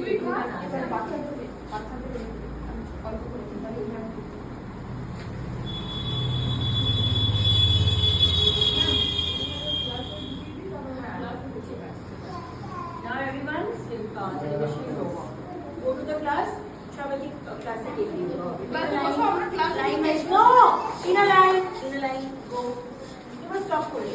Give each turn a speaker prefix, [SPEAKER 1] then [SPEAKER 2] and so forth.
[SPEAKER 1] Now everyone, celebration is over. Go to the class. সবাইকে ক্লাসে গিয়ে দিও।
[SPEAKER 2] ক্লাসে বসো, আমরা ক্লাসে
[SPEAKER 1] line wise. No, in a line. Go. You must stop করে।